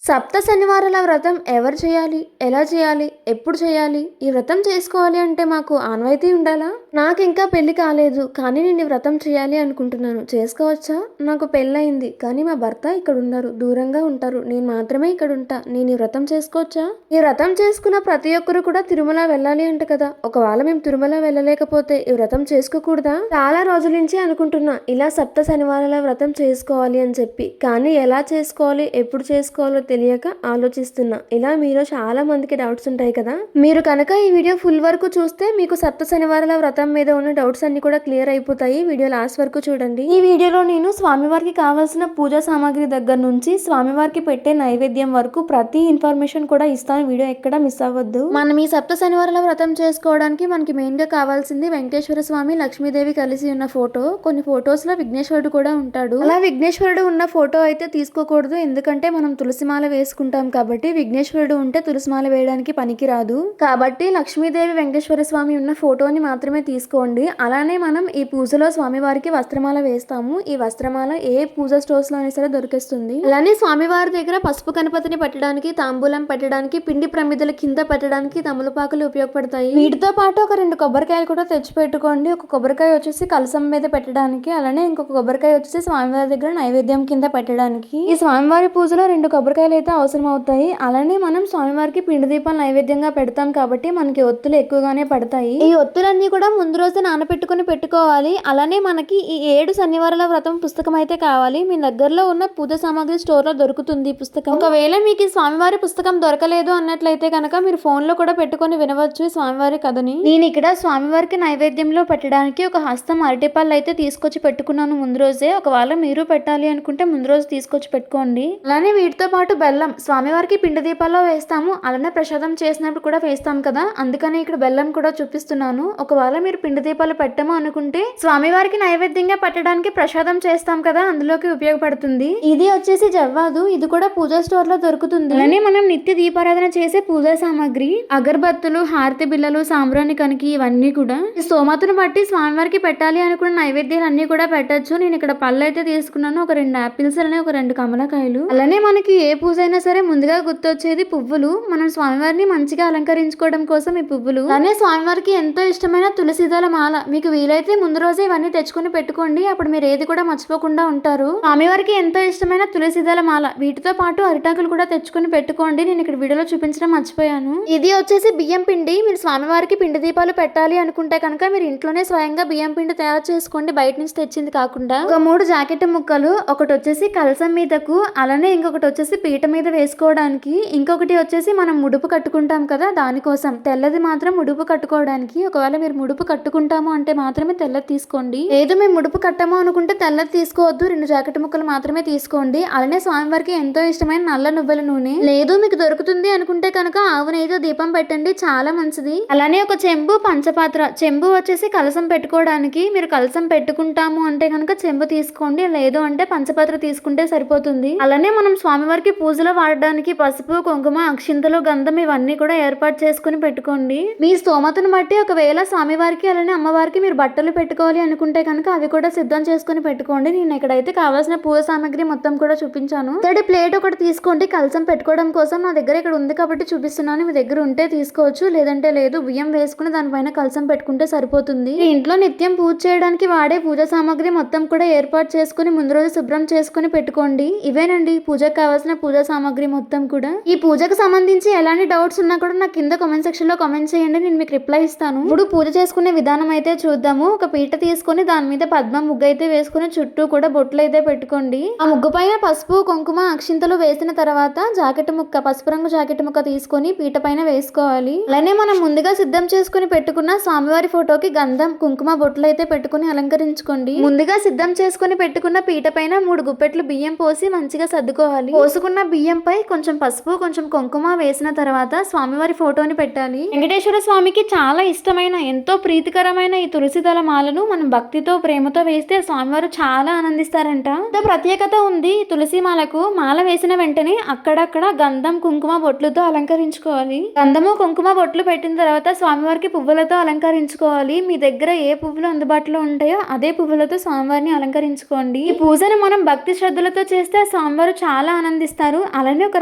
సప్త శనివారాల వ్రతం ఎవరు చేయాలి? ఎలా చేయాలి? ఎప్పుడు చేయాలి? ఈ వ్రతం చేసుకోవాలి అంటే మాకు ఆనవాయితీ ఉండాలా? నాకింకా పెళ్లి కాలేదు. కానీ నేను ఈ వ్రతం చేయాలి అనుకుంటున్నాను. చేసుకోవచ్చా? నాకు పెళ్ళయింది. కానీ మా భర్త ఇక్కడున్నారు. దూరంగా ఉంటారు. నేను మాత్రమే ఇక్కడుంటా. నేను ఈ వ్రతం చేసుకోవచ్చా? ఈ వ్రతం చేసుకున్న ప్రతి ఒక్కరు కూడా తిరుమల వెళ్ళాలి అంట కదా! ఒకవేళ మేము తిరుమల వెళ్ళలేకపోతే ఈ వ్రతం చేసుకోకూడదా? చాలా రోజుల నుంచి అనుకుంటున్నా ఇలా సప్త శనివారాల వ్రతం చేసుకోవాలి అని చెప్పి. కానీ ఎలా చేసుకోవాలి? ఎప్పుడు చేసుకోవాలో తెలియక ఆలోచిస్తున్నా. ఇలా మీలో చాలా మందికి డౌట్స్ ఉంటాయి కదా. మీరు కనుక ఈ వీడియో ఫుల్ వరకు చూస్తే మీకు సప్త శనివారాల వ్రతం మీద ఉన్న డౌట్స్ అన్ని కూడా క్లియర్ అయిపోతాయి. వీడియో లాస్ట్ వరకు చూడండి. ఈ వీడియోలో నేను స్వామివారికి కావాల్సిన పూజా సామాగ్రి దగ్గర నుంచి స్వామివారికి పెట్టే నైవేద్యం వరకు ప్రతి ఇన్ఫర్మేషన్ కూడా ఇస్తాను. వీడియో ఎక్కడ మిస్ అవ్వద్దు. మనం ఈ సప్త శనివారాల వ్రతం చేసుకోవడానికి మనకి మెయిన్ గా కావాల్సింది వెంకటేశ్వర స్వామి, లక్ష్మీదేవి కలిసి ఉన్న ఫోటో. కొన్ని ఫొటోస్ లో విఘ్నేశ్వరుడు కూడా ఉంటాడు. అలా విఘ్నేశ్వరుడు ఉన్న ఫోటో అయితే తీసుకోకూడదు. ఎందుకంటే మనం తులసిమాల వేసుకుంటాం కాబట్టి విఘ్నేశ్వరుడు ఉంటే తులసిమాల వేయడానికి పనికిరాదు. కాబట్టి లక్ష్మీదేవి, వెంకటేశ్వర స్వామి ఉన్న ఫోటోని మాత్రమే తీసుకోండి. అలానే మనం ఈ పూజలో స్వామివారికి వస్త్రమాల వేస్తాము. ఈ వస్త్రమాల ఏ పూజ స్టోర్స్ లో అయినా సరే దొరికేస్తుంది. అలానే స్వామివారి దగ్గర పసుపు గణపతిని పెట్టడానికి, తాంబూలం పెట్టడానికి, పిండి ప్రమిదల కింద పెట్టడానికి తమలపాకులు ఉపయోగపడతాయి. వీటితో పాటు ఒక 2 కొబ్బరికాయలు కూడా తెచ్చి పెట్టుకోండి. ఒక కొబ్బరికాయ వచ్చేసి కలసం మీద పెట్టడానికి, అలానే ఇంకొక కొబ్బరికాయ వచ్చేసి స్వామివారి దగ్గర నైవేద్యం కింద పెట్టడానికి. ఈ స్వామివారి పూజలో 2 కొబ్బరికాయలు అయితే అవసరం అవుతాయి. అలానే మనం స్వామివారికి పిండి దీపాలు నైవేద్యంగా పెడతాం కాబట్టి మనకి ఒత్తులు ఎక్కువగానే పడతాయి. ఈ ఒత్తులన్నీ కూడా ముందు రోజు నానబెట్టుకుని పెట్టుకోవాలి. అలానే మనకి ఈ 7 శనివారాల వ్రతం పుస్తకం అయితే కావాలి. మీ దగ్గరలో ఉన్న పూజ సామాగ్రి స్టోర్ లో దొరుకుతుంది ఈ పుస్తకం. ఒకవేళ మీకు ఈ స్వామివారి పుస్తకం దొరకలేదు అన్నట్లయితే కనుక మీరు ఫోన్ లో కూడా పెట్టుకొని వినవచ్చు స్వామివారి కథని. నేను ఇక్కడ స్వామివారికి నైవేద్యంలో పెట్టడానికి ఒక హస్తం అరటిపళ్ళు అయితే తీసుకొచ్చి పెట్టుకున్నాను ముందు రోజే. ఒకవేళ మీరు పెట్టాలి అనుకుంటే ముందు రోజు తీసుకొచ్చి పెట్టుకోండి. అలానే వీటితో పాటు బెల్లం స్వామివారికి పిండి దీపాల్లో వేస్తాము. అలానే ప్రసాదం చేసినప్పుడు కూడా వేస్తాం కదా, అందుకని ఇక్కడ బెల్లం కూడా చూపిస్తున్నాను. ఒకవేళ మీరు పిండి దీపాలు పెట్టము అనుకుంటే స్వామివారికి నైవేద్యంగా పెట్టడానికి ప్రసాదం చేస్తాం కదా, అందులోకి ఉపయోగపడుతుంది. ఇది వచ్చేసి జవ్వాదు. ఇది కూడా పూజా స్టోర్ లో దొరుకుతుంది. అలానే మనం నిత్య దీపారాధన చేసే పూజా సామాగ్రి అగరబత్తులు, హారతి బిళ్ళలు, సాంబ్రాణి కనికి ఇవన్నీ కూడా స్తోమతను బట్టి స్వామివారికి పెట్టాలి అనుకున్న నైవేద్యాలు అన్ని కూడా పెట్టచ్చు. నేను ఇక్కడ పళ్ళు అయితే తీసుకున్నాను. ఒక 2 ఆపిల్స్ అలానే ఒక 2 కమలకాయలు. అలానే మనకి ఏ పూజ అయినా సరే ముందుగా గుర్తొచ్చేది పువ్వులు. మనం స్వామివారిని మంచిగా అలంకరించుకోవడం కోసం ఈ పువ్వులు. అలానే స్వామివారికి ఎంతో ఇష్టమైన తులసిదళ మాల. మీకు వీలైతే ముందు రోజే ఇవన్నీ తెచ్చుకొని పెట్టుకోండి. అప్పుడు మీరు ఏది కూడా మర్చిపోకుండా ఉంటారు. స్వామివారికి ఎంతో ఇష్టమైన తులసిదళ మాల. వీటితో పాటు అరిటాకులు కూడా తెచ్చుకొని పెట్టుకోండి. నేను ఇక్కడ వీడియోలో చూపించడం మర్చిపోయాను. ఇది వచ్చేసి బియ్యం పిండి. మీరు స్వామివారికి పిండి దీపాలు పెట్టాలి అనుకుంటే కనుక మీరు ఇంట్లోనే స్వయంగా బియ్యం పిండి తయారు చేసుకోండి, బయట నుంచి తెచ్చింది కాకుండా. ఒక 3 జాకెట్ ముక్కలు, ఒకటి వచ్చేసి కలసం మీదకు, అలానే ఇంకొకటి వచ్చేసి పీట మీద వేసుకోవడానికి, ఇంకొకటి వచ్చేసి మనం ముడుపు కట్టుకుంటాం కదా దానికోసం. తెల్లది మాత్రం ముడుపు కట్టుకోవడానికి. ఒకవేళ మీరు ముడుపు కట్టుకుంటాము అంటే మాత్రమే తెల్లది తీసుకోండి. లేదు మేము ముడుపు కట్టము అనుకుంటే తెల్లది తీసుకోవద్దు, 2 జాకెట్ ముక్కలు మాత్రమే తీసుకోండి. అలానే స్వామివారికి ఎంతో ఇష్టమైన నల్ల నువ్వుల నూనె. లేదు మీకు దొరుకుతుంది అనుకుంటే కనుక ఆవు నెయ్యితో దీపం పెట్టండి, చాలా మంచిది. అలానే ఒక చెంబు, పంచపాత్ర. చెంబు వచ్చేసి కలసం పెట్టుకోవడానికి. మీరు కలసం పెట్టుకుంటాము అంటే కనుక చెంబు తీసుకోండి, లేదు అంటే పంచపాత్ర తీసుకుంటే సరిపోతుంది. అలానే మనం స్వామివారికి పూజలో వాడడానికి పసుపు, కుంకుమ, అక్షింతలు, గంధం ఇవన్నీ కూడా ఏర్పాటు చేసుకుని పెట్టుకోండి. మీ స్తోమతను బట్టి ఒకవేళ స్వామివారికి అలానే అమ్మవారికి మీరు బట్టలు పెట్టుకోవాలి అనుకుంటే కనుక అవి కూడా సిద్ధం చేసుకుని పెట్టుకోండి. నేను ఇక్కడైతే కావాల్సిన పూజ సామాగ్రి మొత్తం కూడా చూపించాను. ఇక్కడి ప్లేట్ ఒకటి తీసుకోండి కలసం పెట్టుకోవడం కోసం. నా దగ్గర ఇక్కడ ఉంది కాబట్టి చూపిస్తున్నాను. మీ దగ్గర ఉంటే తీసుకోవచ్చు, లేదంటే లేదు. బియ్యం వేసుకుని దానిపైన కలసం పెట్టుకుంటే సరిపోతుంది. ఇంట్లో నిత్యం పూజ చేయడానికి వాడే పూజా సామాగ్రి మొత్తం కూడా ఏర్పాటు చేసుకుని ముందు రోజు శుభ్రం చేసుకుని పెట్టుకోండి. ఇవేనండి పూజకు కావాల్సిన పూజా సామాగ్రి మొత్తం కూడా. ఈ పూజకు సంబంధించి ఎలాంటి డౌట్స్ ఉన్నా కూడా నాకు కింద కామెంట్ సెక్షన్ లో కామెంట్ చేయండి, నేను మీకు రిప్లై ఇస్తాను. ఇప్పుడు పూజ చేసుకునే విధానం అయితే చూద్దాము. ఒక పీట తీసుకొని దాని మీద పద్మ ముగ్గు అయితే వేసుకుని చుట్టూ కూడా బొట్లు అయితే పెట్టుకోండి. ఆ ముగ్గు పైన పసుపు, కుంకుమ, అక్షింతలు వేసిన తర్వాత జాకెట్ ముక్క, పసుపు రంగు జాకెట్ ముక్క తీసుకొని పీట పైన వేసుకోవాలి. అలానే మనం ముందుగా సిద్ధం చేసుకుని పెట్టుకున్న స్వామివారి ఫోటోకి గంధం, కుంకుమ బొట్లు అయితే పెట్టుకుని అలంకరించుకోండి. ముందుగా సిద్ధం చేసుకుని పెట్టుకున్న పీట పైన 3 గుప్పెట్లు బియ్యం పోసి మంచిగా సర్దుకోవాలి. పోసుకున్న బియ్యంపై కొంచెం పసుపు, కొంచెం కుంకుమ వేసిన తర్వాత స్వామివారి ఫోటోని పెట్టాలి. వెంకటేశ్వర స్వామికి చాలా ఇష్టమైన, ఎంతో ప్రీతికరమైన ఈ తులసిదళ మాలను మనం భక్తితో, ప్రేమతో వేస్తే స్వామివారు చాలా ఆనందిస్తారంట. ప్రత్యేకత ఉంది తులసి మాలకు. మాల వేసిన వెంటనే అక్కడక్కడ గంధం, కుంకుమ బొట్లతో అలంకరించుకోవాలి. గంధము, కుంకుమ బొట్లు పెట్టిన తర్వాత స్వామివారికి పువ్వులతో అలంకరించుకోవాలి. మీ దగ్గర ఏ పువ్వులు అందుబాటులో ఉంటాయో అదే పువ్వులతో స్వామివారిని అలంకరించుకోండి. ఈ పూజను మనం భక్తి శ్రద్ధలతో చేస్తే స్వామివారు చాలా ఆనందిస్తారు. పెట్టుకుంటారు. అలానే ఒక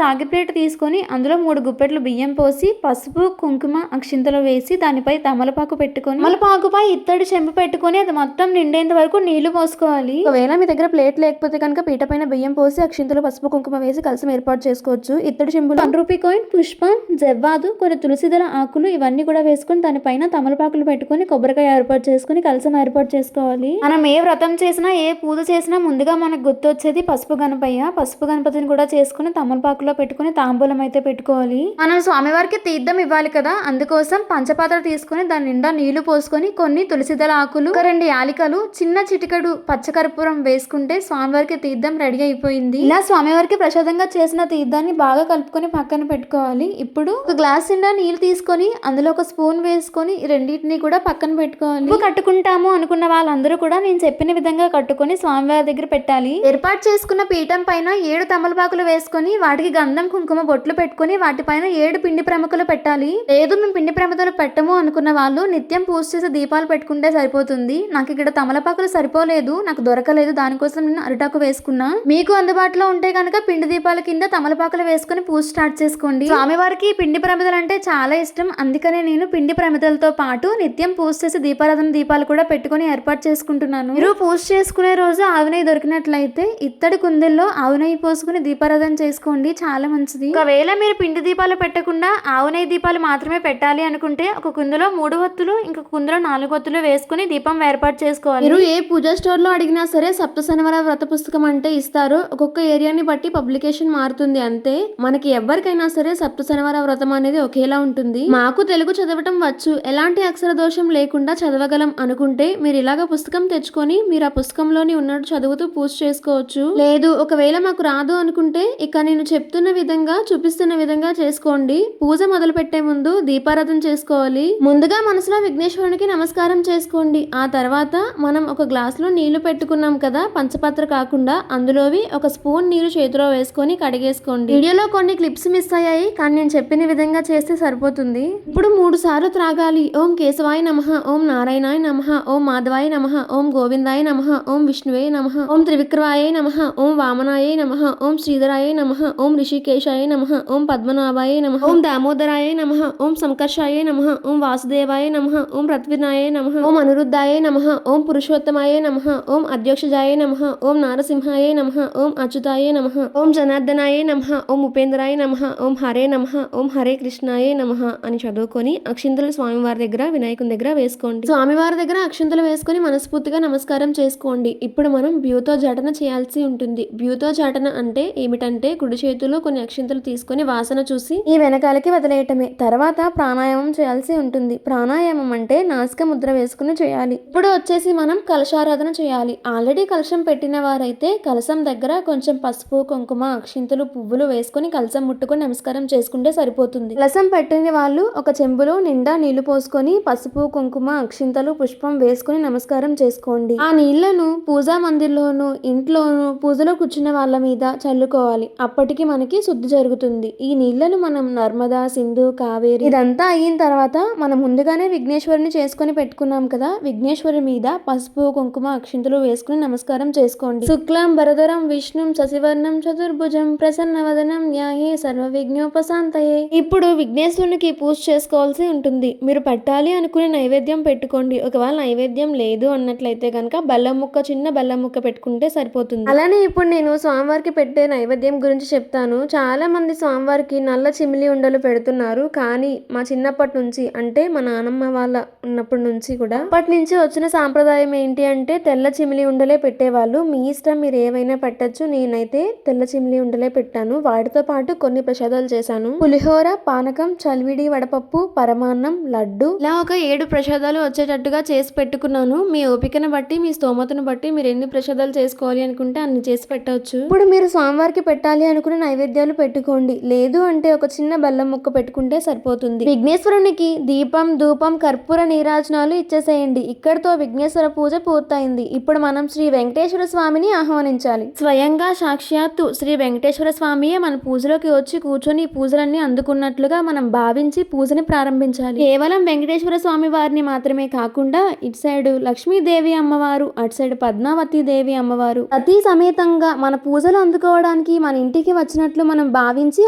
రాగి ప్లేట్ తీసుకొని అందులో 3 గుప్పెట్లు బియ్యం పోసి పసుపు కుంకుమ అక్షింతలు వేసి దానిపై తమలపాకు పెట్టుకొని తమలపాకుపై ఇత్తడి చెంబు పెట్టుకొని అది మొత్తం నిండేంత వరకు నీళ్లు పోసుకోవాలి. ఒకవేళ మీ దగ్గర ప్లేట్ లేకపోతే కనుక పీట పైన బియ్యం పోసి అక్షింతలు పసుపు కుంకుమ వేసి కలసం ఏర్పాటు చేసుకోవచ్చు. ఇత్తడి చెంబులో 1 రూపీ కాయిన్, పుష్పం, జవ్వాదు, కొన్ని తులసిదళ ఆకులు ఇవన్నీ కూడా వేసుకొని దానిపైన తమలపాకులు పెట్టుకొని కొబ్బరికాయ ఏర్పాటు చేసుకుని కలసం ఏర్పాటు చేసుకోవాలి. మనం ఏ వ్రతం చేసినా ఏ పూజ చేసినా ముందుగా మనకు గుర్తొచ్చేది పసుపు గణపయ్య. పసుపు గణపతిని కూడా చేసుకుని తమలపాకులో పెట్టుకుని తాంబూలం అయితే పెట్టుకోవాలి. మనం స్వామివారికి తీర్థం ఇవ్వాలి కదా, అందుకోసం పంచపాత్ర తీసుకుని దాని నిండా నీళ్లు పోసుకొని కొన్ని తులసిదళ ఆకులు, 2 యాలికలు, చిన్న చిటికడు పచ్చకర్పూరం వేసుకుంటే స్వామివారికి తీర్థం రెడీ అయిపోయింది. ఇలా స్వామివారికి ప్రసాదంగా చేసిన తీర్థాన్ని బాగా కలుపుకొని పక్కన పెట్టుకోవాలి. ఇప్పుడు ఒక గ్లాస్ నిండా నీళ్లు తీసుకొని అందులో ఒక స్పూన్ వేసుకొని రెండింటిని కూడా పక్కన పెట్టుకోవాలి. కట్టుకుంటాము అనుకున్న వాళ్ళందరూ కూడా నేను చెప్పిన విధంగా కట్టుకొని స్వామివారి దగ్గర పెట్టాలి. ఏర్పాటు చేసుకున్న పీఠం పైన 7 తమలపాకులు వేసుకొని వాటికి గంధం కుంకుమ బొట్లు పెట్టుకుని వాటిపైన 7 పిండి ప్రముఖులు పెట్టాలి. లేదు మేము పిండి ప్రమిదలు పెట్టము అనుకున్న వాళ్ళు నిత్యం పూజ చేసి దీపాలు పెట్టుకుంటే సరిపోతుంది. నాకు ఇక్కడ తమలపాకులు సరిపోలేదు, నాకు దొరకలేదు, దానికోసం నేను అరిటాకు వేసుకున్నా. మీకు అందుబాటులో ఉంటే కనుక పిండి దీపాల కింద తమలపాకులు వేసుకుని పూజ స్టార్ట్ చేసుకోండి. స్వామివారికి పిండి ప్రమిదలు అంటే చాలా ఇష్టం, అందుకనే నేను పిండి ప్రమిదలతో పాటు నిత్యం పూజ చేసి దీపారాధన దీపాలు కూడా పెట్టుకుని ఏర్పాటు చేసుకుంటున్నాను. మీరు పూజ చేసుకునే రోజు ఆవు నెయ్యి దొరికినట్లయితే ఇత్తడి కుందెల్లో ఆవు నెయ్యి పోసుకుని దీపారాధన చేసుకోండి, చాలా మంచిది. ఒకవేళ మీరు పిండి దీపాలు పెట్టకుండా ఆవు నెయ్యి దీపాలు మాత్రమే పెట్టాలి అనుకుంటే ఒక కుందలో 3 వత్తులు ఇంకొక కుందలో 4 వత్తులు వేసుకుని దీపం ఏర్పాటు చేసుకోవాలి. మీరు ఏ పూజా స్టోర్ లో అడిగినా సరే సప్త శనివార వ్రత పుస్తకం అంటే ఇస్తారు. ఒక్కొక్క ఏరియాని బట్టి పబ్లికేషన్ మారుతుంది అంతే. మనకి ఎవరికైనా సరే సప్త శనివార వ్రతం అనేది ఒకేలా ఉంటుంది. మాకు తెలుగు చదవటం వచ్చు, ఎలాంటి అక్షర దోషం లేకుండా చదవగలం అనుకుంటే మీరు ఇలాగ పుస్తకం తెచ్చుకొని మీరు ఆ పుస్తకంలోని ఉన్నట్టు చదువుతూ పూజ చేసుకోవచ్చు. లేదు ఒకవేళ మాకు రాదు అనుకుంటే ఇక నేను చెప్తున్న విధంగా చూపిస్తున్న విధంగా చేసుకోండి. పూజ మొదలు పెట్టే ముందు దీపారాధన చేసుకోవాలి. ముందుగా మనసులో విఘ్నేశ్వరునికి నమస్కారం చేసుకోండి. ఆ తర్వాత మనం ఒక గ్లాస్ లో నీళ్లు పెట్టుకున్నాం కదా, పంచపాత్ర కాకుండా, అందులోవి ఒక స్పూన్ నీరు చేతిలో వేసుకొని కడిగేసుకోండి. వీడియోలో కొన్ని క్లిప్స్ మిస్ అయ్యాయి, కానీ నేను చెప్పిన విధంగా చేస్తే సరిపోతుంది. ఇప్పుడు 3 సార్లు త్రాగాలి. ఓం కేశవాయ నమః, ఓం నారాయణాయ నమః, ఓం మాధవాయ నమః, ఓం గోవిందాయ నమః, ఓం విష్ణువే నమః, ఓం త్రివిక్రమాయ నమః, ఓం వామనాయ నమః, ఓం శ్రీధరాయ నమః, ఓం ఋషికేశాయ నమః, ఓం పద్మనాభాయ నమః, ఓం దామోదరాయ నమః, ఓం సంకర్షాయ నమః, ఓం వాసుదేవాయ నమః, ఓం పృథ్వీనాయ నమః, ఓం అనిరుద్ధాయ నమః, ఓం పురుషోత్తమాయ నమః, ఓం అధ్యక్షజాయ నమః, ఓం నారసింహాయ నమః, ఓం అచ్యుతాయ నమః, ఓం జనార్దనాయ నమః, ఓం ఉపేంద్రాయ నమః, ఓం హరే నమః, ఓం హరే కృష్ణాయ నమః అని చదువుకొని అక్షింతలు స్వామివారి దగ్గర వినాయకుని దగ్గర వేసుకోండి. స్వామివారి దగ్గర అక్షింతలు వేసుకొని మనస్ఫూర్తిగా నమస్కారం చేసుకోండి. ఇప్పుడు మనం బ్యూతో జాటన చేయాల్సి ఉంటుంది. బ్యూతో జాటన అంటే ఏమిటంటే కుడి చేతిలో కొన్ని అక్షింతలు తీసుకొని వాసన చూసి ఈ వెనకాలకి వదిలేయటమే. తర్వాత ప్రాణాయామం చేయాల్సి ఉంటుంది. ప్రాణాయామం అంటే నాసిక ముద్ర వేసుకుని చేయాలి. ఇప్పుడు వచ్చేసి మనం కలశారాధన చేయాలి. ఆల్రెడీ కలశం పెట్టిన వారైతే కలశం దగ్గర కొంచెం పసుపు కుంకుమ అక్షింతలు పువ్వులు వేసుకొని కలశం ముట్టుకొని నమస్కారం చేసుకుంటే సరిపోతుంది. కలశం పెట్టిన వాళ్ళు ఒక చెంబులో నిండా నీళ్లు పోసుకొని పసుపు కుంకుమ అక్షింతలు పుష్పం వేసుకుని నమస్కారం చేసుకోండి. ఆ నీళ్లను పూజా మందిర్లోను ఇంట్లోను పూజలో కూర్చున్న వాళ్ళ మీద చల్లుకోవాలి. అప్పటికి మనకి శుద్ధి జరుగుతుంది. ఈ నీళ్లను మనం నర్మదా, సింధు, కావేరి ఇదంతా అయిన తర్వాత మనం ముందుగానే విఘ్నేశ్వరుని చేసుకొని పెట్టుకున్నాం కదా, విఘ్నేశ్వరి మీద పసుపు కుంకుమ అక్షింతలు వేసుకుని నమస్కారం చేసుకోండి. శుక్లం భరధరం విష్ణుం శశివర్ణం చతుర్భుజం ప్రసన్నవదనం న్యాయే సర్వ విఘ్నోపశాంతయే. ఇప్పుడు విఘ్నేశ్వరునికి పూజ చేసుకోవాల్సి ఉంటుంది. మీరు పెట్టాలి అనుకునే నైవేద్యం పెట్టుకోండి. ఒకవేళ నైవేద్యం లేదు అన్నట్లయితే కనుక బెల్లం ముక్క, చిన్న బెల్లం ముక్క పెట్టుకుంటే సరిపోతుంది. అలానే ఇప్పుడు నేను స్వామివారికి పెట్టే నైవేద్యం గురించి చెప్తాను. చాలా మంది స్వామివారికి నల్ల చిమిలి ఉండలు పెడుతున్నారు. కానీ మా చిన్నప్పటి నుంచి అంటే మా నానమ్మ వాళ్ళ ఉన్నప్పటి నుంచి కూడా అప్పటి నుంచి వచ్చిన సాంప్రదాయం ఏంటి అంటే తెల్ల చిమిలి ఉండలే పెట్టేవాళ్ళు. మీ ఇష్టం, మీరు ఏవైనా పెట్టచ్చు. నేనైతే తెల్ల చిమిలి ఉండలే పెట్టాను. వాటితో పాటు కొన్ని ప్రసాదాలు చేశాను. పులిహోర, పానకం, చల్విడి, వడపప్పు, పరమాన్నం, లడ్డు, ఇలా ఒక 7 ప్రసాదాలు వచ్చేటట్టుగా చేసి పెట్టుకున్నాను. మీ ఓపికను బట్టి మీ స్తోమతను బట్టి మీరు ఎన్ని ప్రసాదాలు చేసుకోవాలి అనుకుంటే అన్ని చేసి పెట్టవచ్చు. ఇప్పుడు మీరు స్వామివారికి పెట్టాలి అనుకునే నైవేద్యాలు పెట్టుకోండి. లేదు అంటే ఒక చిన్న బెల్లం ముక్క పెట్టుకుంటే సరిపోతుంది. విఘ్నేశ్వరునికి దీపం, ధూపం, కర్పూర నీరాజనాలు ఇచ్చేసేయండి. ఇక్కడితో విఘ్నేశ్వర పూజ పూర్తయింది. ఇప్పుడు మనం శ్రీ వెంకటేశ్వర స్వామిని ఆహ్వానించాలి. స్వయంగా సాక్షాత్తు శ్రీ వెంకటేశ్వర స్వామియే మన పూజలోకి వచ్చి కూర్చొని పూజలన్నీ అందుకున్నట్లుగా మనం భావించి పూజని ప్రారంభించాలి. కేవలం వెంకటేశ్వర స్వామి వారిని మాత్రమే కాకుండా ఇటు సైడ్ లక్ష్మీదేవి అమ్మవారు, అటు సైడ్ పద్మావతి దేవి అమ్మవారు సతీ సమేతంగా మన పూజలు అందుకోవడానికి మన ఇంటికి వచ్చినట్లు మనం భావించి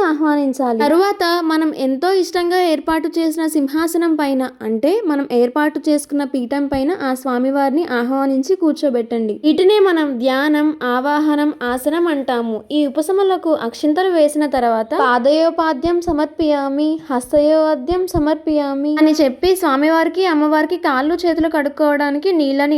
ఆహ్వానించాలి. తరువాత మనం ఎంతో ఇష్టంగా ఏర్పాటు చేసిన సింహాసనం పైన అంటే మనం ఏర్పాటు చేసుకున్న పీఠం పైన ఆ స్వామివారిని ఆహ్వానించి కూర్చోబెట్టండి. వీటినే మనం ధ్యానం, ఆవాహనం, ఆసనం అంటాము. ఈ ఉపశమలకు అక్షింతలు వేసిన తర్వాత పాదయోపాద్యం సమర్పయామి, హస్తయోపాద్యం సమర్పయామి అని చెప్పి స్వామివారికి అమ్మవారికి కాళ్ళు చేతులు కడుక్కోవడానికి నీళ్ళని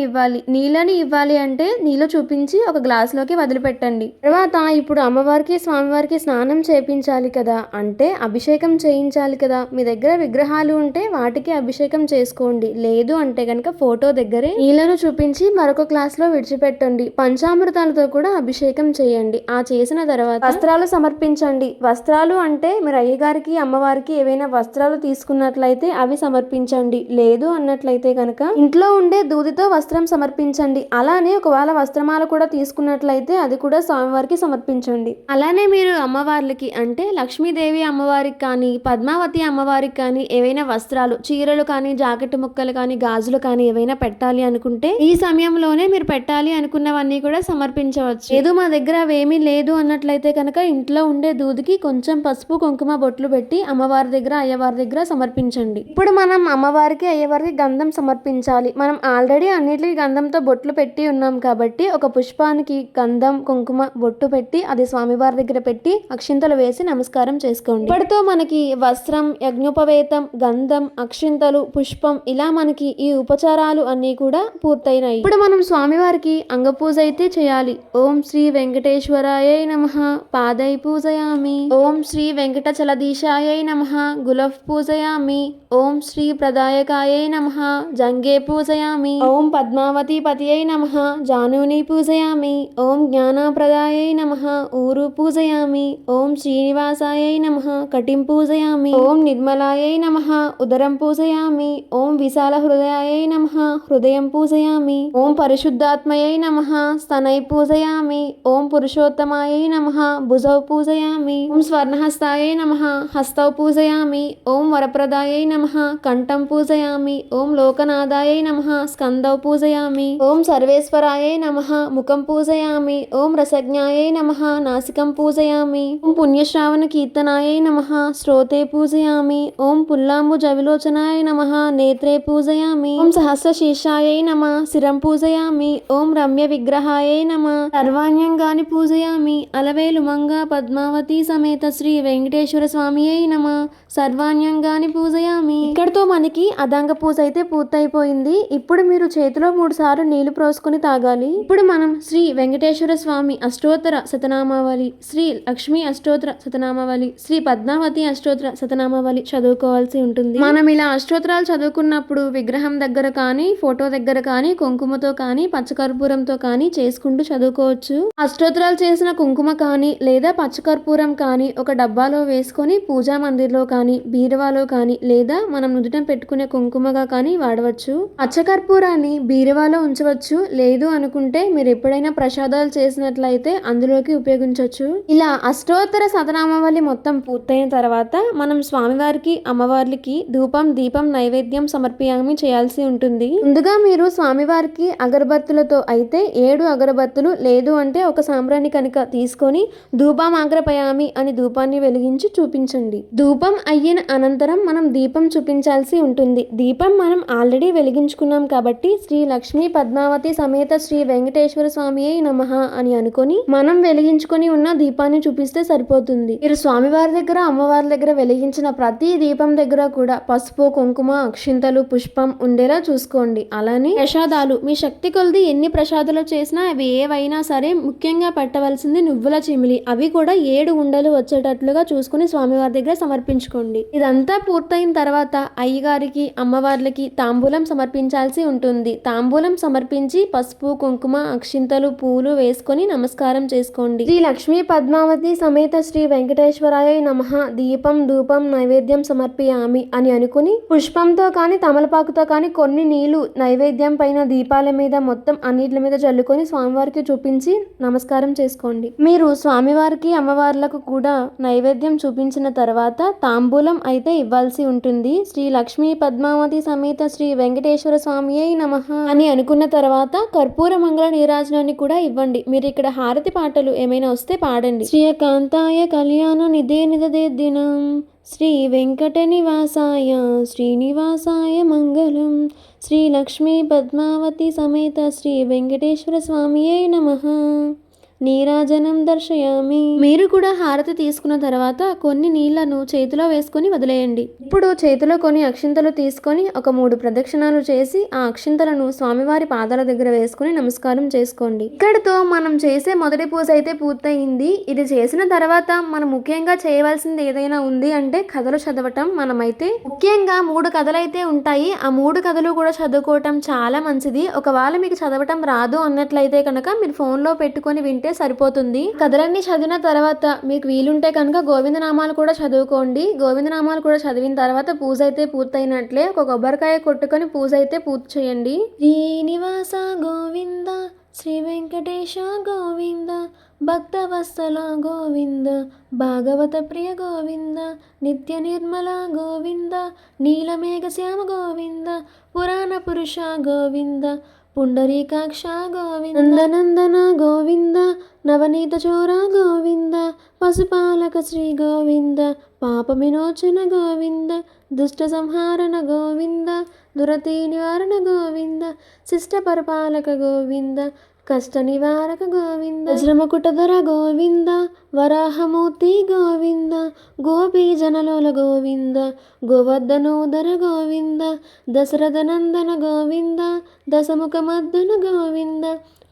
ఇవ్వాలి అంటే నీళ్ళు చూపించి ఒక గ్లాసులోకి వదిలిపెట్టండి. తర్వాత ఇప్పుడు అమ్మవారికి స్వామివారికి స్నానం చేపించాలి కదా, అంటే అభిషేకం చేయించాలి కదా. మీ దగ్గర విగ్రహాలు ఉంటే వాటికి అభిషేకం చేసుకోండి, లేదు అంటే కనుక ఫోటో దగ్గరే నీళ్లను చూపించి మరొక గ్లాస్ లో విడిచిపెట్టండి. పంచామృతాలతో కూడా అభిషేకం చేయండి. ఆ చేసిన తర్వాత వస్త్రాలు సమర్పించండి. వస్త్రాలు అంటే మీరు అయ్యగారికి అమ్మవారికి ఏవైనా వస్త్రాలు తీసుకున్నట్లయితే అవి సమర్పించండి, లేదు అన్నట్లయితే కనుక ఇంట్లో ఉండే దూదితో వస్త్రం సమర్పించండి. అలానే ఒకవేళ వస్త్రమాల కూడా తీసుకున్నట్లయితే అది కూడా స్వామివారికి సమర్పించండి. అలానే మీరు అమ్మవార్లకి అంటే లక్ష్మీదేవి అమ్మవారికి కానీ పద్మావతి అమ్మవారికి కానీ ఏవైనా వస్త్రాలు, చీరలు కానీ జాకెట్ ముక్కలు కానీ గాజులు కానీ ఏవైనా పెట్టాలి అనుకుంటే ఈ సమయంలోనే మీరు పెట్టాలి అనుకున్నవన్నీ కూడా సమర్పించవచ్చు. లేదు మా దగ్గర అవేమీ లేదు అన్నట్లయితే కనుక ఇంట్లో ఉండే దూదికి కొంచెం పసుపు కుంకుమ బొట్లు పెట్టి అమ్మవారి దగ్గర అయ్యవారి దగ్గర సమర్పించండి. ఇప్పుడు మనం అమ్మవారికి అయ్యవారికి గంధం సమర్పించాలి. మనం ఆల్రెడీ అన్నిటికీ గంధంతో బొట్లు పెట్టి ఉన్నాం కాబట్టి ఒక పుష్పానికి గంధం కుంకుమ బొట్టు పెట్టి అది స్వామివారి దగ్గర పెట్టి అక్షింతలు వేసి నమస్కారం చేసుకోండి. ఇప్పటితో మనకి వస్త్రం, యజ్ఞోపవేతం, గంధం, అక్షింతలు, పుష్పం ఇలా మనకి ఈ ఉపచారాలు అన్నీ కూడా పూర్తయినాయి. ఇప్పుడు మనం స్వామివారికి అంగపూజ అయితే చేయాలి. ఓం శ్రీ వెంకటేశ్వరాయ నమః పాదై పూజయామి. ఓం శ్రీ వెంకటచలదీశాయ నమః గులఫ్ పూజయామి. ఓం శ్రీ ప్రదాయకాయ నమః జంగే పూజయామి. ఓం పద్మావతి పతియై నమః జానుని పూజయామి. ఓం జ్ఞానప్రదాయ నమః ఊరు పూజయామి. ఓం శ్రీనివాసాయ నమః కటిం పూజయామి. ఓం నిర్మలాయ నమః ఉదరం పూజయామి. ఓం విశాల హృదయాయ నమః హృదయం పూజయామి. ఓం పరిశుద్ధాత్మయై నమః స్తనై పూజయామి. ఓం పురుషోత్తమాయ నమః భుజౌ పూజయామి. ఓం స్వర్ణహస్తాయ నమః హస్తౌ పూజయామి. ఓం వరప్రదాయ నమః కంఠం పూజయామి. ఓం లోకనాథాయ నమః స్కందౌ పూజయామి. ఓం సర్వేశ్వరాయ నమః ముఖం పూజయామి. ఓం రసజ్ఞాయ నమః నాసికం పూజయామి. ఓం పుణ్యశ్రావణ కీర్తనాయ నమః శ్రోతే పూజయామి. ఓం పుల్లాంబుజ విలోచనాయ నమః నేత్రే పూజయామి. ఓం సహస్రశీర్షాయ నమః శిరం పూజయామి. ఓం రమ్య విగ్రహాయ నమః సర్వాణ్యంగాని పూజయామి. అలవేలు మంగ పద్మావతి సమేత శ్రీ వెంకటేశ్వర స్వామియై నమః సర్వాణ్యంగాని పూజయామి. ఇక్కడితో మనకి అదంగ పూజ అయితే పూర్తయిపోయింది. ఇప్పుడు మీరు చేతిలో 3 సార్లు నీళ్లు పోసుకొని తాగాలి. ఇప్పుడు మనం శ్రీ వెంకటేశ్వర స్వామి అష్టోత్తర శతనామావళి, శ్రీ లక్ష్మీ అష్టోత్తర శతనామావళి, శ్రీ పద్మావతి అష్టోత్తర శతనామావళి చదువుకోవాల్సి ఉంటుంది. మనం ఇలా అష్టోత్తరాలు చదువుకున్నప్పుడు విగ్రహం దగ్గర కానీ ఫోటో దగ్గర కానీ కుంకుమతో కానీ పచ్చకర్పూరంతో కానీ చేసుకుంటూ చదువుకోవచ్చు. అష్టోత్తరాలు చేసిన కుంకుమ కానీ లేదా పచ్చకర్పూరం కానీ ఒక డబ్బాలో వేసుకొని పూజా మందిర్లో కానీ బీరువాలో కానీ లేదా మనం నుదుటం పెట్టుకునే కుంకుమగా కానీ వాడవచ్చు. పచ్చకర్పూరాన్ని బీరువాలో ఉంచవచ్చు, లేదు అనుకుంటే మీరు ఎప్పుడైనా ప్రసాదాలు చేసినట్లయితే అందులోకి ఉపయోగించవచ్చు. ఇలా అష్టోత్తర శతనామావళి మొత్తం పూర్తయిన తర్వాత మనం స్వామివారికి అమ్మవార్లకి ధూపం దీపం నైవేద్యం సమర్పయామి చేయాల్సి ఉంటుంది. ముందుగా మీరు స్వామివారికి అగరబత్తులతో అయితే 7 అగరబత్తులు లేదు అంటే ఒక సాంబ్రాణి కనుక తీసుకొని ధూపం ఆగ్రపయామి అని ధూపాన్ని వెలిగించి చూపించండి. ధూపం అయిన అనంతరం మనం దీపం చూపించాల్సి ఉంటుంది. దీపం మనం ఆల్రెడీ వెలిగించుకున్నాం కాబట్టి శ్రీ లక్ష్మీ పద్మావతి సమేత శ్రీ వెంకటేశ్వర స్వామియే నమః అని అనుకొని మనం వెలిగించుకొని ఉన్న దీపాన్ని చూపిస్తే సరిపోతుంది. మీరు స్వామివారి దగ్గర అమ్మవారి దగ్గర వెలిగించిన ప్రతి దీపం దగ్గర కూడా పసుపు కుంకుమ అక్షింతలు పుష్పం ఉండేలా చూసుకోండి. అలానే ప్రసాదాలు మీ శక్తి కొలది ఎన్ని ప్రసాదాలు చేసినా అవి ఏవైనా సరే ముఖ్యంగా పెట్టవలసింది నువ్వుల చిమిలి. అవి కూడా 7 ఉండలు వచ్చేటట్లుగా చూసుకుని స్వామివారి దగ్గర సమర్పించుకోండి. ఇదంతా పూర్తయిన తర్వాత అయ్యగారికి అమ్మవార్లకి తాంబూలం సమర్పించాల్సి ఉంటుంది. తాంబూలం సమర్పించి పసుపు కుంకుమ అక్షింతలు పూలు వేసుకొని నమస్కారం చేసుకోండి. శ్రీ లక్ష్మీ పద్మావతి సమేత శ్రీ వెంకటేశ్వరాయ నమః దీపం ధూపం నైవేద్యం సమర్పయామి అని అనుకుని పుష్పంతో కానీ తమలపాకుతో కానీ కొన్ని నీళ్లు నైవేద్యం పైన దీపాల మీద మొత్తం అన్నిటి మీద చల్లుకొని స్వామివారికి చూపించి నమస్కారం చేసుకోండి. మీరు స్వామివారికి అమ్మవార్లకు కూడా నైవేద్యం చూపించిన తర్వాత తాంబూలం అయితే ఇవ్వాల్సి ఉంటుంది. శ్రీ లక్ష్మీ పద్మావతి సమేత శ్రీ వెంకటేశ్వర స్వామియే నమః అని అనుకున్న తర్వాత కర్పూర మంగళ నీరాజనాన్ని కూడా ఇవ్వండి. మీరు ఇక్కడ హారతి పాటలు ఏమైనా వస్తే పాడండి. శ్రీయకాంతాయ కళ్యాణ నిధే నిదదే దినం శ్రీ వెంకట నివాసాయ శ్రీనివాసాయ మంగళం శ్రీ లక్ష్మీ పద్మావతి సమేత శ్రీ వెంకటేశ్వర స్వామియే నమః. నీరాజనం దర్శయామి. మీరు కూడా హారతి తీసుకున్న తర్వాత కొన్ని నీళ్లను చేతిలో వేసుకొని వదిలేయండి. ఇప్పుడు చేతిలో కొన్ని అక్షింతలు తీసుకొని ఒక 3 ప్రదక్షిణాలు చేసి ఆ అక్షింతలను స్వామివారి పాదాల దగ్గర వేసుకొని నమస్కారం చేసుకోండి. ఇక్కడితో మనం చేసే మొదటి పూజ అయితే పూర్తయింది. ఇది చేసిన తర్వాత మనం ముఖ్యంగా చేయవలసింది ఏదైనా ఉంది అంటే కథలు చదవటం. మనమైతే ముఖ్యంగా 3 కథలు అయితే ఉంటాయి. ఆ 3 కథలు కూడా చదువుకోవటం చాలా మంచిది. ఒకవేళ మీకు చదవటం రాదు అన్నట్లయితే కనుక మీరు ఫోన్లో పెట్టుకొని వింటే సరిపోతుంది. కథలన్నీ చదివిన తర్వాత మీకు వీలుంటే కనుక గోవిందనామాలు కూడా చదువుకోండి. గోవిందనామాలు కూడా చదివిన తర్వాత పూజ అయితే పూర్తయినట్లే. ఒక కొబ్బరికాయ కొట్టుకొని పూజ అయితే పూర్తి చేయండి. శ్రీనివాస గోవింద శ్రీ వెంకటేశ గోవింద భక్తవత్సల గోవింద భాగవత ప్రియ గోవింద నిత్య నిర్మల గోవింద నీలమేఘ శ్యామ గోవింద పురాణ పురుష గోవింద పుండరీకాక్ష గోవింద నందనందన గోవింద నవనీత చోర గోవింద పశుపాలక శ్రీ గోవింద పాప విమోచన గోవింద దుష్ట సంహారణ గోవింద దురతి నివారణ గోవింద శిష్ట పరిపాలక గోవింద కష్ట నివారక గోవింద వజ్రమకుటధర గోవింద వరాహమూర్తి గోవింద గోపీజనలోల గోవింద గోవర్ధనోదర గోవింద దశరథ నందన గోవింద దశముఖమర్దన గోవింద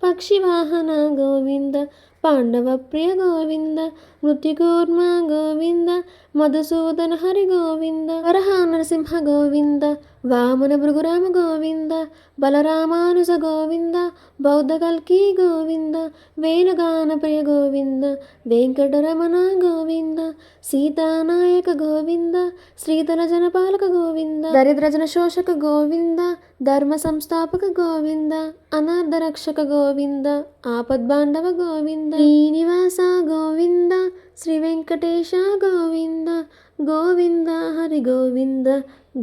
పక్షివాహన గోవింద పాండవ ప్రియ గోవింద మృత్యుకూర్మ గోవింద మధుసూదన హరి గోవింద వరహ నరసింహ గోవింద వామన భృగురామ గోవింద బలరామానుజ గోవింద బౌద్ధ కల్కి గోవింద వేణుగాన ప్రియ గోవింద వెంకటరమణ గోవింద సీతానాయక గోవింద శ్రీధర జనపాలక గోవింద దరిద్రజన శోషక గోవింద ధర్మ సంస్థాపక గోవింద అనాథ రక్షక గోవింద ఆపద్బాంధవ గోవింద శ్రీనివాస గోవింద శ్రీ వెంకటేశ గోవింద గోవింద హరి గోవింద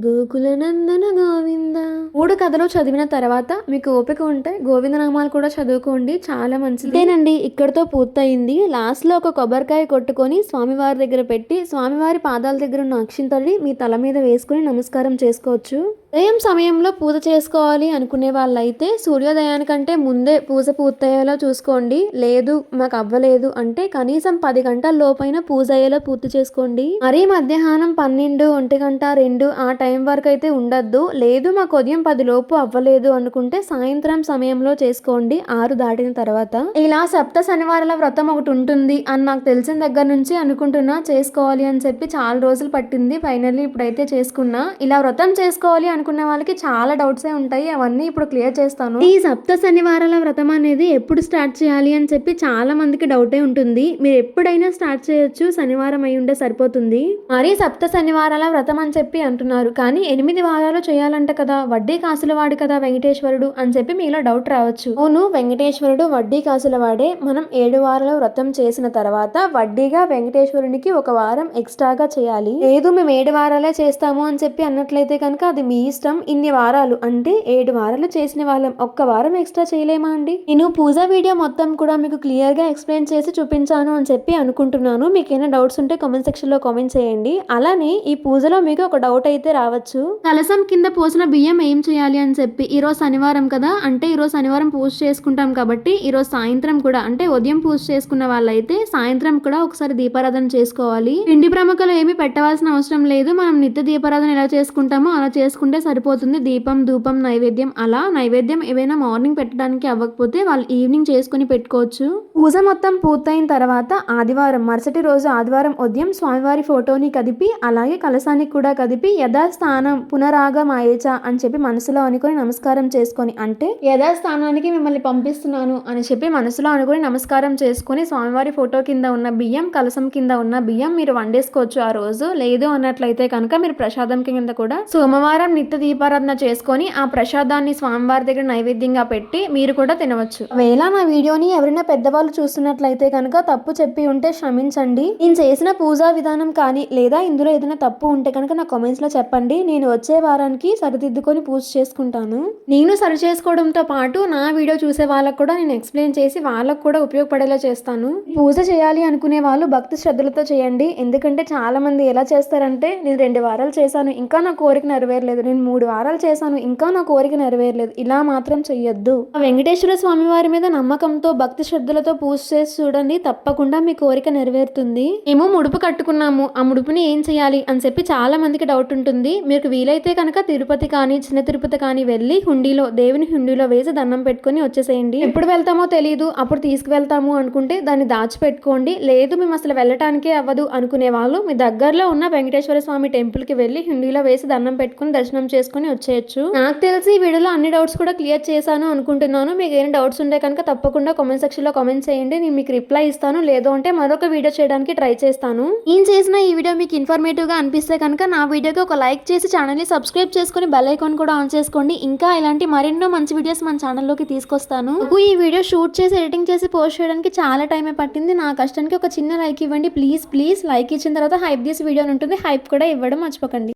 గోకులనందన గోవింద. 3 కథలు చదివిన తర్వాత మీకు ఓపిక ఉంటే గోవిందనామాలు కూడా చదువుకోండి, చాలా మంచిది. ఇదేనండి ఇక్కడితో పూర్తయింది. లాస్ట్లో ఒక కొబ్బరికాయ కొట్టుకొని స్వామివారి దగ్గర పెట్టి స్వామివారి పాదాల దగ్గర ఉన్న అక్షింతల్ని మీ తల మీద వేసుకుని నమస్కారం చేసుకోవచ్చు. ఉదయం సమయంలో పూజ చేసుకోవాలి అనుకునే వాళ్ళైతే సూర్యోదయానికంటే ముందే పూజ పూర్తయ్యేలా చూసుకోండి. లేదు మాకు అవ్వలేదు అంటే కనీసం 10 గంటల లోపైన పూజ అయ్యేలా పూర్తి చేసుకోండి. మరీ మధ్యాహ్నం 12, 1 గంట, 2 ఆ టైం వరకు అయితే ఉండద్దు. లేదు మాకు ఉదయం 10 లోపు అవ్వలేదు అనుకుంటే సాయంత్రం సమయంలో చేసుకోండి 6 దాటిన తర్వాత. ఇలా సప్త శనివారాల వ్రతం ఒకటి ఉంటుంది అని నాకు తెలిసిన దగ్గర నుంచి అనుకుంటున్నా చేసుకోవాలి అని చెప్పి చాలా రోజులు పట్టింది. ఫైనల్లీ ఇప్పుడైతే చేసుకున్నా. ఇలా వ్రతం చేసుకోవాలి అనుకున్న వాళ్ళకి చాలా డౌట్స్ ఉంటాయి, అవన్నీ ఇప్పుడు క్లియర్ చేస్తాను. ఈ సప్త శనివారాల వ్రతం అనేది ఎప్పుడు స్టార్ట్ చేయాలి అని చెప్పి చాలా మందికి డౌటే ఉంటుంది. మీరు ఎప్పుడైనా స్టార్ట్ చేయొచ్చు, శనివారం అయి ఉంటే సరిపోతుంది. మరి సప్త శనివారాల వ్రతం అని చెప్పి అంటున్నారు, కానీ 8 వారాలు చేయాలంట కదా, వడ్డీ కాసుల వాడు కదా వెంకటేశ్వరుడు అని చెప్పి మీలో డౌట్ రావచ్చు. అవును, వెంకటేశ్వరుడు వడ్డీ కాసుల వాడే. మనం 7 వారాల వ్రతం చేసిన తర్వాత వడ్డీగా వెంకటేశ్వరునికి 1 వారం ఎక్స్ట్రాగా చేయాలి. లేదు మేము 7 వారాలే చేస్తాము అని చెప్పి అన్నట్లయితే కనుక అది మీ ఇష్టం. ఇన్ని వారాలు అంటే 7 వారాలు చేసిన వాళ్ళం 1 వారం ఎక్స్ట్రా చేయలేమా అండి? నేను పూజ వీడియో మొత్తం కూడా మీకు క్లియర్ గా ఎక్స్ప్లెయిన్ చేసి చూపించాను అని చెప్పి అనుకుంటున్నాను. మీకు ఏమైనా డౌట్స్ ఉంటే కామెంట్ సెక్షన్ లో కామెంట్ చేయండి. అలానే ఈ పూజలో మీకు ఒక డౌట్ అయితే రావచ్చు, కలసం కింద పోసిన బియ్యం ఏం చేయాలి అని చెప్పి. ఈరోజు శనివారం కదా, అంటే ఈరోజు శనివారం పూజ చేసుకుంటాం కాబట్టి ఈరోజు సాయంత్రం కూడా అంటే ఉదయం పూజ చేసుకున్న వాళ్ళైతే సాయంత్రం కూడా ఒకసారి దీపారాధన చేసుకోవాలి. పిండి ప్రముఖలు ఏమి పెట్టవలసిన అవసరం లేదు. మనం నిత్య దీపారాధన ఎలా చేసుకుంటామో అలా చేసుకుంటే సరిపోతుంది. దీపం, ధూపం, నైవేద్యం, అలా నైవేద్యం ఏవైనా మార్నింగ్ పెట్టడానికి అవ్వకపోతే వాళ్ళు ఈవినింగ్ చేసుకుని పెట్టుకోవచ్చు. పూజ మొత్తం పూర్తయిన తర్వాత ఆదివారం మరుసటి రోజు ఆదివారం ఉదయం స్వామివారి ఫోటోని కదిపి అలాగే కలసానికి కూడా కదిపి యథాస్థానం పునరాగమాయేచ అని చెప్పి మనసులో అనుకుని నమస్కారం చేసుకొని, అంటే యథాస్థానానికి మిమ్మల్ని పంపిస్తున్నాను అని చెప్పి మనసులో అనుకుని నమస్కారం చేసుకుని స్వామివారి ఫోటో కింద ఉన్న బియ్యం, కలసం కింద ఉన్న బియ్యం మీరు వండేసుకోవచ్చు ఆ రోజు. లేదు అన్నట్లయితే కనుక మీరు ప్రసాదం కింద కూడా సోమవారం నిత్య నిత్య దీపారాధన చేసుకొని ఆ ప్రసాదాన్ని స్వామివారి దగ్గర నైవేద్యంగా పెట్టి మీరు కూడా తినవచ్చు. ఒకవేళ నా వీడియోని ఎవరైనా పెద్దవాళ్ళు చూస్తున్నట్లయితే కనుక తప్పు చెప్పి ఉంటే క్షమించండి. నేను చేసిన పూజా విధానం కానీ లేదా ఇందులో ఏదైనా తప్పు ఉంటే కనుక నా కామెంట్స్ లో చెప్పండి. నేను వచ్చే వారానికి సరిదిద్దుకొని పూజ చేసుకుంటాను. నేను సరి చేసుకోవడంతో పాటు నా వీడియో చూసే వాళ్ళకు కూడా నేను ఎక్స్ప్లెయిన్ చేసి వాళ్ళకు కూడా ఉపయోగపడేలా చేస్తాను. పూజ చేయాలి అనుకునే వాళ్ళు భక్తి శ్రద్ధలతో చేయండి. ఎందుకంటే చాలా మంది ఎలా చేస్తారంటే నేను 2 వారాలు చేశాను ఇంకా నా కోరిక నెరవేరలేదు, నేను 3 వారాలు చేశాను ఇంకా నా కోరిక నెరవేరలేదు, ఇలా మాత్రం చెయ్యొద్దు. వెంకటేశ్వర స్వామి వారి మీద నమ్మకంతో భక్తి శ్రద్ధలతో పూజ చేసి చూడండి, తప్పకుండా మీ కోరిక నెరవేరుతుంది. మేము ముడుపు కట్టుకున్నాము, ఆ ముడుపుని ఏం చేయాలి అని చెప్పి చాలా మందికి డౌట్ ఉంటుంది. మీకు వీలైతే కనుక తిరుపతి కానీ చిన్న తిరుపతి కానీ వెళ్ళి హుండీలో దేవుని హుండీలో వేసి దండం పెట్టుకుని వచ్చేసేయండి. ఎప్పుడు వెళ్తామో తెలియదు, అప్పుడు తీసుకువెళ్తాము అనుకుంటే దాన్ని దాచిపెట్టుకోండి. లేదు మేము అసలు వెళ్ళటానికే అవ్వదు అనుకునే వాళ్ళు మీ దగ్గరలో ఉన్న వెంకటేశ్వర స్వామి టెంపుల్ కి వెళ్ళి హుండీలో వేసి దండం పెట్టుకుని దర్శనం చేసుకుని వచ్చేయచ్చు. నాకు తెలిసి ఈ వీడియోలో అన్ని డౌట్స్ కూడా క్లియర్ చేశాను అనుకుంటున్నాను. మీకు ఏమైనా డౌట్స్ ఉంటే కనుక తప్పకుండా కామెంట్ సెక్షన్ లో కామెంట్ చేయండి, నేను మీకు రిప్లై ఇస్తాను. లేదు అంటే మరొక వీడియో చేయడానికి ట్రై చేస్తాను. నేను చేసిన ఈ వీడియో మీకు ఇన్ఫర్మేటివ్ గా అనిపిస్తే కనుక నా వీడియోకి ఒక లైక్ చేసి ఛానల్ ని సబ్స్క్రైబ్ చేసుకుని బెల్ ఐకాన్ కూడా ఆన్ చేసుకోండి. ఇంకా ఇలాంటి మరెన్నో మంచి వీడియోస్ మన ఛానల్లోకి తీసుకొస్తాను. ఈ వీడియో షూట్ చేసి ఎడిటింగ్ చేసి పోస్ట్ చేయడానికి చాలా టైమే పట్టింది. నా కష్టానికి ఒక చిన్న లైక్ ఇవ్వండి ప్లీజ్. లైక్ ఇచ్చిన తర్వాత హైప్ దిస్ వీడియో ఉంటుంది, హైప్ కూడా ఇవ్వడం మర్చిపోకండి.